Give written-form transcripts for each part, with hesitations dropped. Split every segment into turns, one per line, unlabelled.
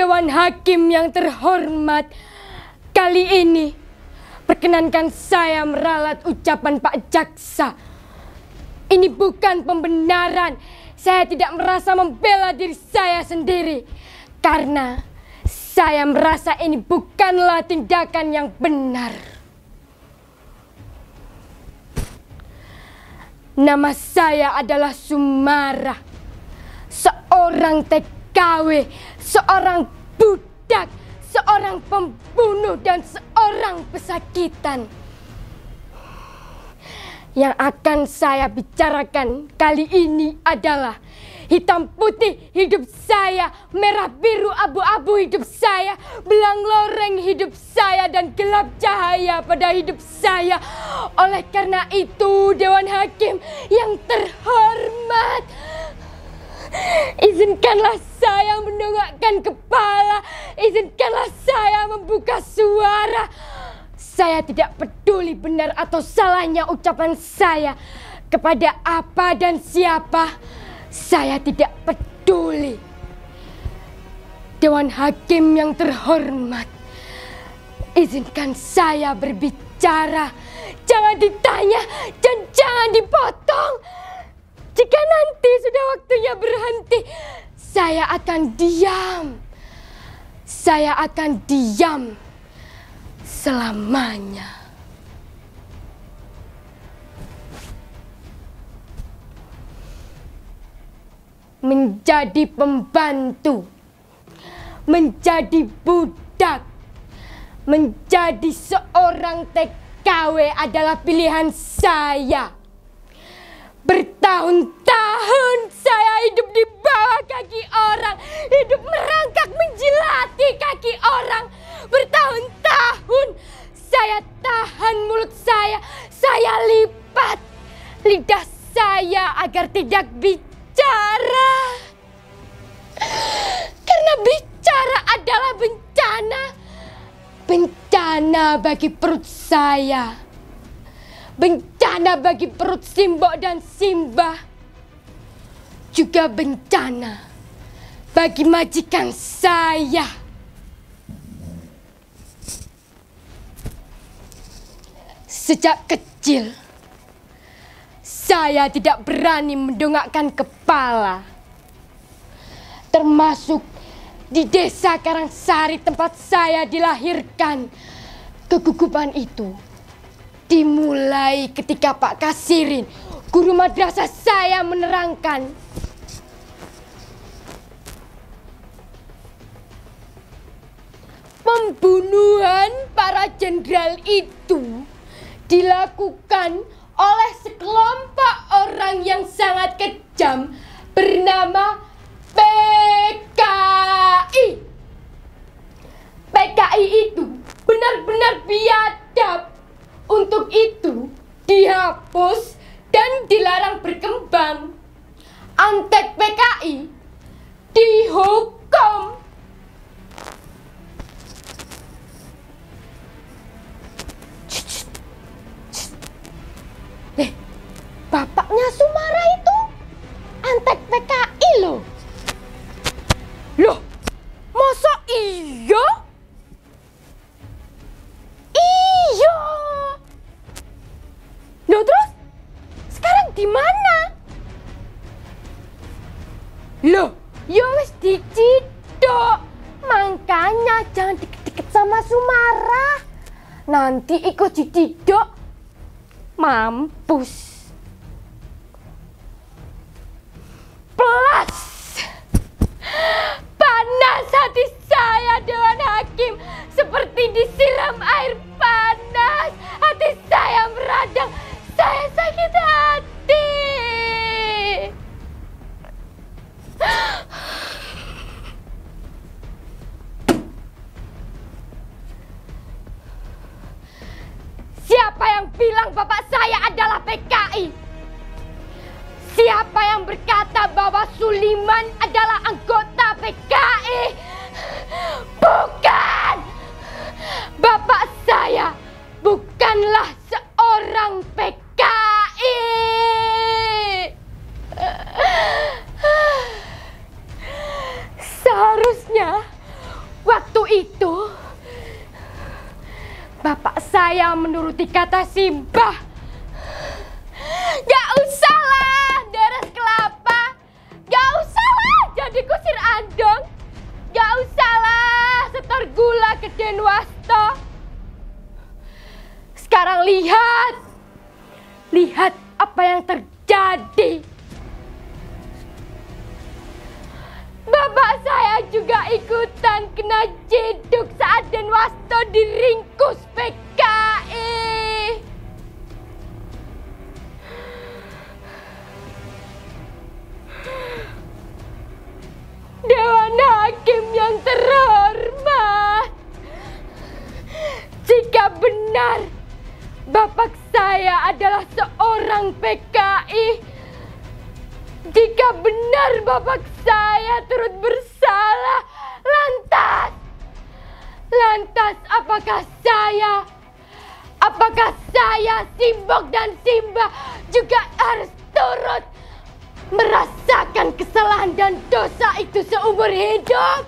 Dewan Hakim yang terhormat, kali ini perkenankan saya meralat ucapan Pak Jaksa. Ini bukan pembenaran. Saya tidak merasa membela diri saya sendiri, karena saya merasa ini bukanlah tindakan yang benar. Nama saya adalah Sumara, seorang TKW, seorang budak, seorang pembunuh, dan seorang pesakitan. Yang akan saya bicarakan kali ini adalah hitam putih hidup saya, merah biru abu-abu hidup saya, belang loreng hidup saya, dan gelap cahaya pada hidup saya. Oleh karena itu, Dewan Hakim yang terhormat, izinkanlah saya mendongakkan kepala, izinkanlah saya membuka suara. Saya tidak peduli benar atau salahnya ucapan saya kepada apa dan siapa. Saya tidak peduli. Dewan Hakim yang terhormat, izinkan saya berbicara. Jangan ditanya dan jangan dipotong. Jika nanti sudah waktunya berhenti, saya akan diam. Saya akan diam selamanya. Menjadi pembantu, menjadi budak, menjadi seorang TKW adalah pilihan saya. Bertahun-tahun saya hidup di bawah kaki orang, hidup merangkak menjilati kaki orang. Bertahun-tahun saya tahan mulut saya lipat lidah saya agar tidak bicara. Karena bicara adalah bencana. Bencana bagi perut saya. Bencana bagi perut Simbok dan Simbah. Juga bencana bagi majikan saya. Sejak kecil, saya tidak berani mendongakkan kepala. Termasuk di desa Karangsari tempat saya dilahirkan. Kegugupan itu dimulai ketika Pak Kasirin, guru madrasah saya, menerangkan pembunuhan para jenderal itu dilakukan oleh sekelompok orang yang sangat kejam bernama PKI. PKI itu benar-benar biadab. Untuk itu dihapus dan dilarang berkembang. Antek PKI dihukum. Bapaknya Sumara itu antek PKI loh. Loh, masa iya? Iya. Loh terus sekarang di mana? Loh, ya wis dicidok. Makanya jangan deket-deket sama Sumara. Nanti ikut dicidok, mampus. Plus, panas hati saya, Dewan Hakim, seperti disiram air panas. Hati saya meradang, saya sakit hati. Siapa yang bilang bapak saya adalah PKI? Siapa yang berkata bahwa Suliman adalah anggota PKI? Bukan! Bapak saya bukanlah seorang PKI. Seharusnya Bapak saya menuruti kata Simbah. Gak usahlah deres kelapa, gak usahlah jadi kusir andong, gak usahlah setor gula ke Denwasto. Sekarang lihat apa yang terjadi. Bapak saya juga ikutan kena jeduk saat Denwasto diringkus PKI. Dewan Hakim yang terhormat, jika benar bapak saya adalah seorang PKI, jika benar bapak saya turut bersalah, lantas apakah saya Simbok dan Simba juga harus turut merasakan kesalahan dan dosa itu seumur hidup?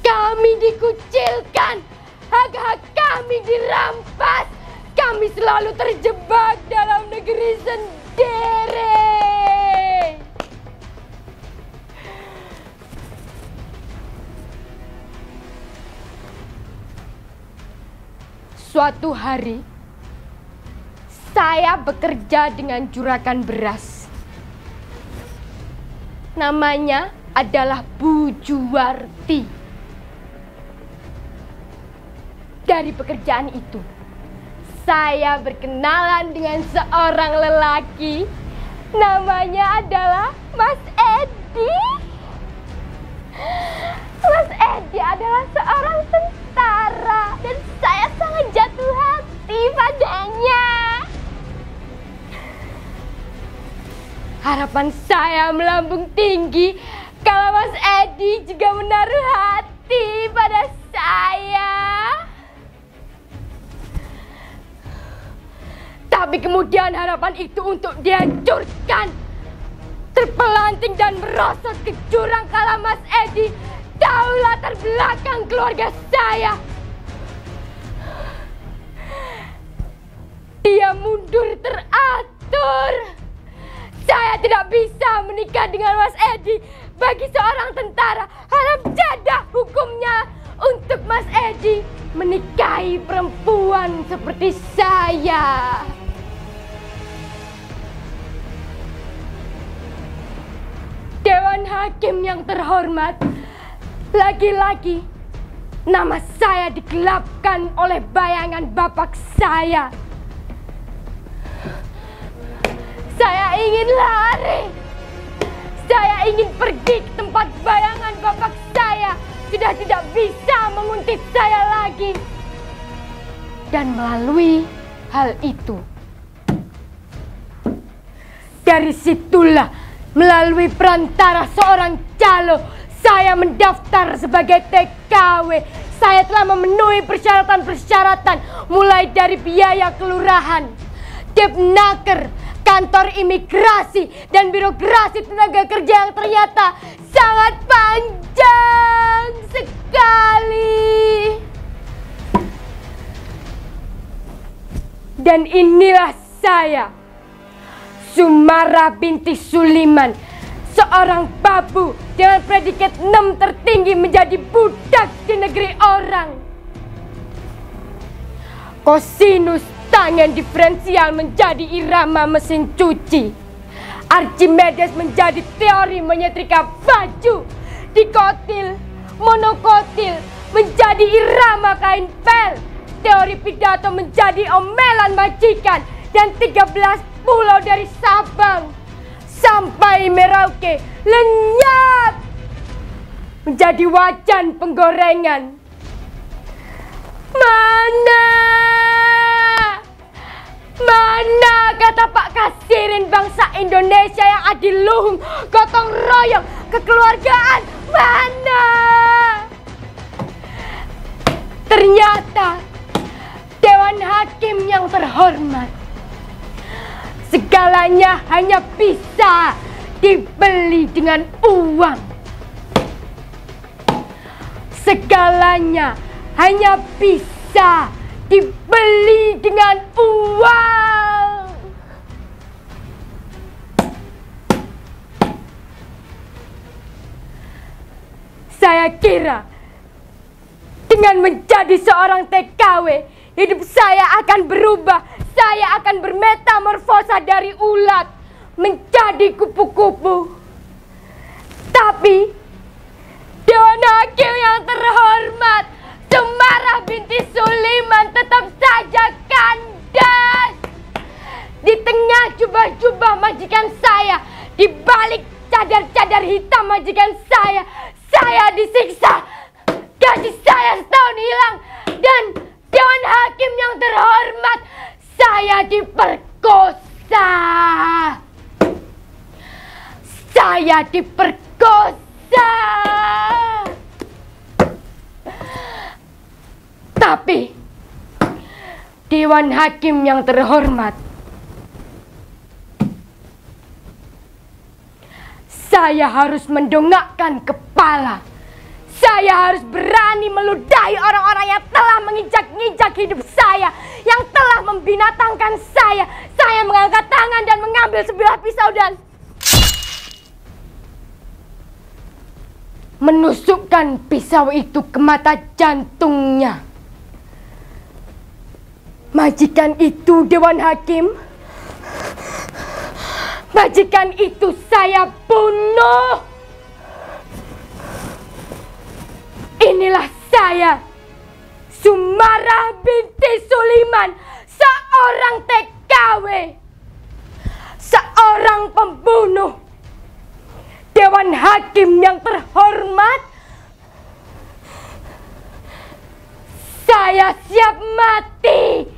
Kami dikucilkan, hak-hak kami dirampas, kami selalu terjebak dalam negeri sendiri. Suatu hari, saya bekerja dengan juragan beras. Namanya adalah Bu Juwarti. Dari pekerjaan itu, saya berkenalan dengan seorang lelaki. Namanya adalah Mas Edi. Mas Edi adalah seorang tentara dan saya sangat jatuh hati padanya. Harapan saya melambung tinggi kalau Mas Edi juga menaruh hati pada saya. Tapi kemudian harapan itu untuk dihancurkan, terpelanting dan merosot ke jurang kala Mas Edi tahu latar belakang keluarga saya. Dia mundur teratur. Saya tidak bisa menikah dengan Mas Edi. Bagi seorang tentara, haram jadah hukumnya untuk Mas Edi menikahi perempuan seperti saya. Dewan Hakim yang terhormat, lagi-lagi nama saya digelapkan oleh bayangan bapak saya. Saya ingin lari. Saya ingin pergi ke tempat bayangan bapak saya. Sudah tidak bisa menguntit saya lagi. Dan melalui hal itu, dari situlah melalui perantara seorang calo, saya mendaftar sebagai TKW. Saya telah memenuhi persyaratan-persyaratan, mulai dari biaya kelurahan, Depnaker, kantor imigrasi, dan birokrasi tenaga kerja yang ternyata sangat panjang sekali. Dan inilah saya, Sumara binti Suliman, seorang babu dengan predikat 6 tertinggi menjadi budak di negeri orang. Kosinus tangan diferensial menjadi irama mesin cuci. Archimedes menjadi teori menyetrika baju. Dikotil, monokotil menjadi irama kain pel. Teori pidato menjadi omelan majikan. Dan 13 pulau dari Sabang sampai Merauke lenyap menjadi wajan penggorengan. Mana kata Pak Kasirin bangsa Indonesia yang adil luhung, gotong royong, kekeluargaan? Mana? Ternyata Dewan Hakim yang terhormat, segalanya hanya bisa dibeli dengan uang. Segalanya hanya bisa bisa dibeli dengan uang. Saya kira dengan menjadi seorang TKW, hidup saya akan berubah. Saya akan bermetamorfosa dari ulat menjadi kupu-kupu. Tapi Dewan Hakim yang terhormat, Sumarah binti Suliman tetap saja kandas. Di tengah jubah-jubah majikan saya, di balik cadar-cadar hitam majikan saya disiksa. Gaji saya setahun hilang, dan Dewan Hakim yang terhormat, saya diperkosa. Saya diperkosa. Tapi Dewan Hakim yang terhormat, saya harus mendongakkan kepala. Saya harus berani meludahi orang-orang yang telah menginjak-injak hidup saya, yang telah membinatangkan saya. Saya mengangkat tangan dan mengambil sebilah pisau dan menusukkan pisau itu ke mata jantungnya. Majikan itu, Dewan Hakim, majikan itu saya bunuh. Inilah saya, Sumarah binti Suliman, seorang TKW, seorang pembunuh. Dewan Hakim yang terhormat, saya siap mati.